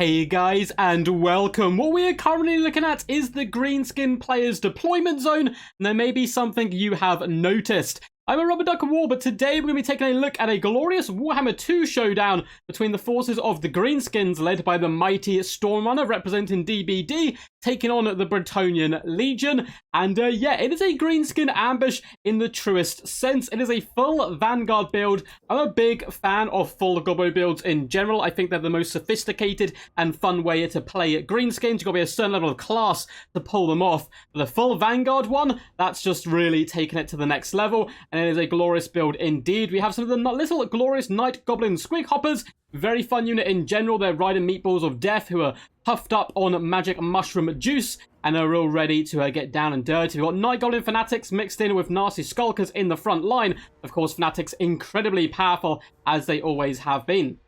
Hey guys, and welcome. What we are currently looking at is the Greenskin players deployment zone, and there may be something you have noticed. I'm a Rubber Duck of War, but today we're going to be taking a look at a glorious Warhammer 2 showdown between the forces of the Greenskins, led by the mighty Stormrunner, representing DBD, taking on the Bretonnian Legion. And yeah, it is a Greenskin ambush in the truest sense. It is a full Vanguard build. I'm a big fan of full Gobbo builds in general. I think they're the most sophisticated and fun way to play Greenskins. You've got to be a certain level of class to pull them off. But the full Vanguard one, that's just really taking it to the next level. And it is a glorious build indeed. We have some of the little glorious Night Goblin Squig Hoppers. Very fun unit in general. They're riding meatballs of death who are puffed up on magic mushroom juice and are all ready to get down and dirty. We've got Night Goblin Fanatics mixed in with nasty Skulkers in the front line. Of course, Fanatics incredibly powerful, as they always have been.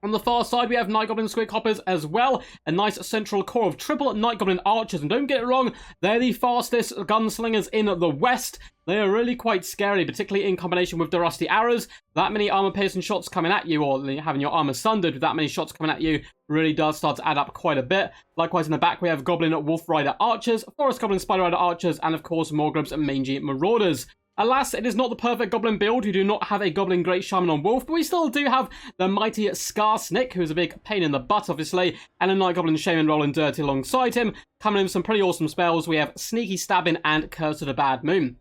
On the far side, we have Night Goblin Squig Hoppers as well. A nice central core of triple Night Goblin Archers. And don't get it wrong, they're the fastest gunslingers in the West. They are really quite scary, particularly in combination with the Rusty Arrows. That many armor-piercing shots coming at you, or having your armor sundered with that many shots coming at you, really does start to add up quite a bit. Likewise, in the back, we have Goblin Wolf Rider Archers, Forest Goblin Spider Rider Archers, and of course, Morgrub's Mangy Marauders. Alas, it is not the perfect Goblin build. We do not have a Goblin Great Shaman on Wolf, but we still do have the mighty Skarsnik, who's a big pain in the butt, obviously, and a Night Goblin Shaman rolling dirty alongside him. Coming in with some pretty awesome spells, we have Sneaky Stabbing and Curse of the Bad Moon.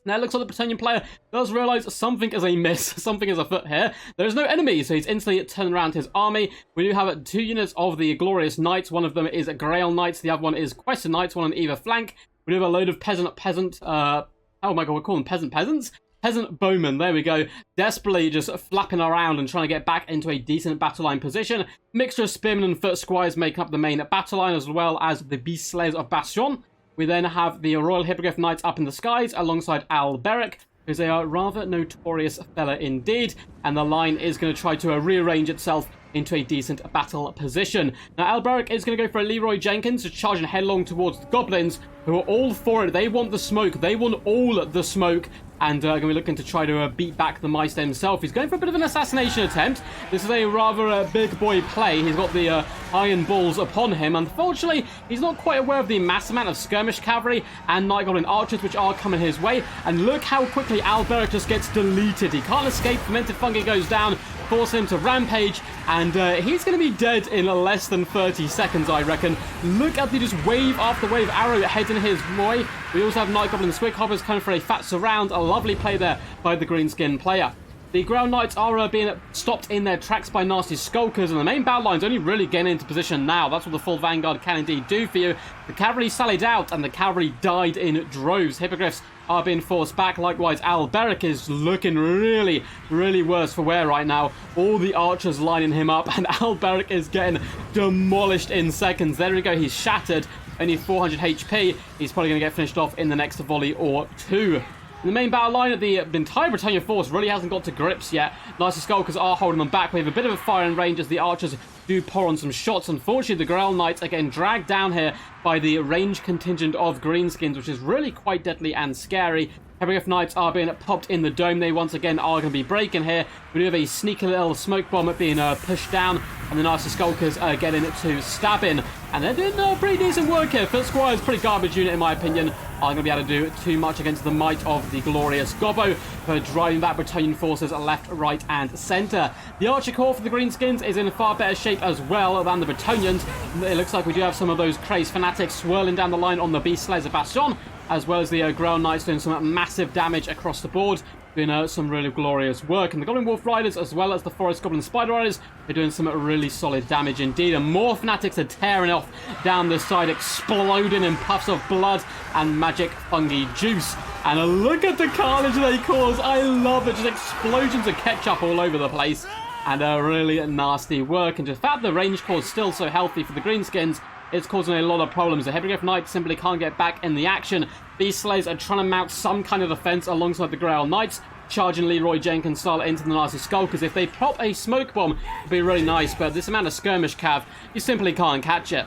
Now, it looks like the Bretonnian player does realise something is amiss, something is afoot here. There is no enemy, so he's instantly turned around his army. We do have two units of the Glorious Knights. One of them is Grail Knights, the other one is Question Knights, one on either flank. We do have a load of oh my god, we're calling them peasants? Peasant bowmen, there we go. Desperately just flapping around and trying to get back into a decent battle line position. Mixture of spearmen and foot squires making up the main battle line, as well as the beast slayers of Bastion. We then have the Royal Hippogriff Knights up in the skies alongside Alberic, because they are a rather notorious fella indeed. And the line is going to try to rearrange itself into a decent battle position. Now, Alberic is going to go for a Leroy Jenkins, just charging headlong towards the Goblins, who are all for it. They want the smoke. They want all the smoke. And going to be looking to try to beat back the Meister himself. He's going for a bit of an assassination attempt. This is a rather big boy play. He's got the iron balls upon him. Unfortunately, he's not quite aware of the mass amount of skirmish cavalry and Night Goblin archers which are coming his way. And look how quickly Alberic just gets deleted. He can't escape. Fermented Fungi goes down, forcing him to rampage. And he's going to be dead in less than 30 seconds, I reckon. Look at the just wave after wave arrow heading his way. We also have Night Goblin Squig Hoppers coming for a fat surround. A lovely play there by the Greenskin player. The Ground Knights are being stopped in their tracks by nasty Skulkers, and the main battle line's only really getting into position now. That's what the full Vanguard can indeed do for you. The cavalry sallied out, and the cavalry died in droves. Hippogriffs are being forced back. Likewise, Alberic is looking really, really worse for wear right now. All the archers lining him up, and Alberic is getting demolished in seconds. There we go, he's shattered. Only 400 HP. He's probably going to get finished off in the next volley or two. In the main battle line, the entire Bretonnian force really hasn't got to grips yet. Nice Skulkers are holding them back. We have a bit of a firing range as the archers do pour on some shots. Unfortunately, the Grail Knights are getting dragged down here by the range contingent of Greenskins, which is really quite deadly and scary. Hippogriff Knights are being popped in the dome. They once again are going to be breaking here. We do have a sneaky little smoke bomb being pushed down, and the nasty Skulkers are getting to stabbing. And they're doing pretty decent work here. Foot Squire is a pretty garbage unit in my opinion. Aren't going to be able to do too much against the might of the glorious Gobbo, who are driving back Bretonnian forces left, right, and centre. The Archer Corps for the Greenskins is in far better shape as well than the Bretonnians. It looks like we do have some of those crazed fanatics swirling down the line on the Beast Slayers of Bastion, as well as the Ground Knights doing some massive damage across the board, doing some really glorious work. And the Goblin Wolf Riders, as well as the Forest Goblin Spider Riders, are doing some really solid damage indeed. And more Fanatics are tearing off down the side, exploding in puffs of blood and magic fungi juice. And look at the carnage they cause. I love it. Just explosions of ketchup all over the place. And really nasty work. And just the fact the range core is still so healthy for the Greenskins, it's causing a lot of problems. The Hippogriff Knights simply can't get back in the action. These Slayers are trying to mount some kind of defense alongside the Grail Knights, charging Leroy Jenkins style into the nasty Skulkers. If they pop a smoke bomb, it'd be really nice, but this amount of skirmish cav, you simply can't catch it.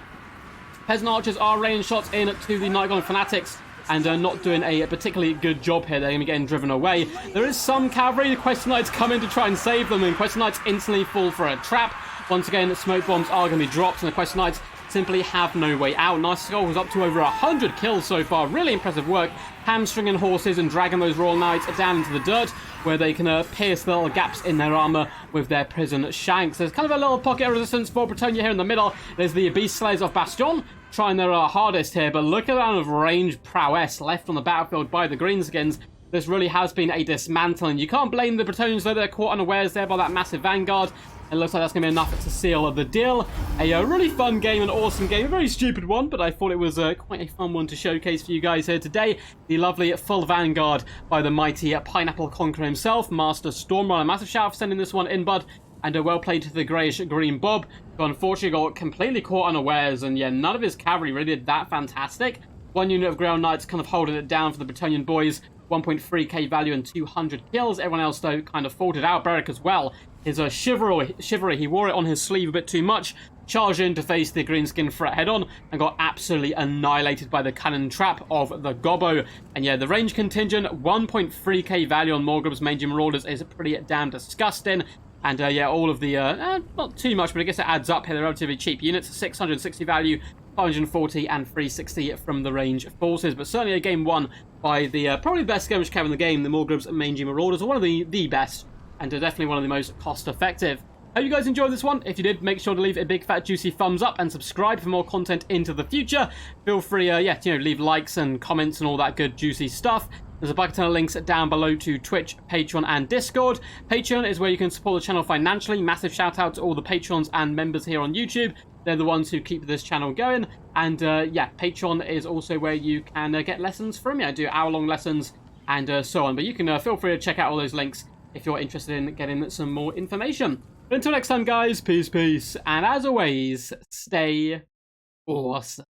Peasant Archers are raining shots in to the Night Goblin Fanatics, and not doing a particularly good job here. They're going to be getting driven away. There is some cavalry. The Question Knights come in to try and save them, and Question Knights instantly fall for a trap. Once again, smoke bombs are going to be dropped, and the Quest Knights simply have no way out. Nice Skull was up to over 100 kills so far. Really impressive work. Hamstringing horses and dragging those Royal Knights down into the dirt, where they can pierce the little gaps in their armor with their prison shanks. There's kind of a little pocket of resistance for Bretonnia here in the middle. There's the Beast Slayers of Bastion trying their hardest here, but look at the amount of range prowess left on the battlefield by the Greenskins. This really has been a dismantling. You can't blame the Bretonians, though. They're caught unawares there by that massive Vanguard. It looks like that's going to be enough to seal the deal. A really fun game, an awesome game, a very stupid one, but I thought it was quite a fun one to showcase for you guys here today. The lovely full Vanguard by the mighty Pineapple Conqueror himself, Master Stormrunner. Massive shout out for sending this one in, bud. And well played to the greyish-green Bob, who unfortunately got completely caught unawares, and yeah, none of his cavalry really did that fantastic. One unit of Ground Knights kind of holding it down for the Bretonnian boys. 1.3k value and 200 kills. Everyone else, though, kind of faltered out. Beric as well. His chivalry, he wore it on his sleeve a bit too much. Charged in to face the Greenskin threat head-on and got absolutely annihilated by the cannon trap of the Gobbo. And yeah, the range contingent, 1.3k value on Morgrub's Mangy Marauders is pretty damn disgusting. And yeah, all of the, not too much, but I guess it adds up here. They're relatively cheap units, 660 value, 540 and 360 from the range forces. But certainly a game won by the probably the best skirmish cav in the game, the Morgrub's Mangy Marauders, one of the best, and definitely one of the most cost-effective. Hope you guys enjoyed this one. If you did, make sure to leave a big fat juicy thumbs up and subscribe for more content into the future. Feel free, yeah, leave likes and comments and all that good juicy stuff. There's a bucket ton of links down below to Twitch, Patreon, and Discord. Patreon is where you can support the channel financially. Massive shout out to all the patrons and members here on YouTube. They're the ones who keep this channel going. And yeah, Patreon is also where you can get lessons from me. I do hour-long lessons and so on. But you can feel free to check out all those links if you're interested in getting some more information. But until next time, guys, peace, and as always, stay awesome.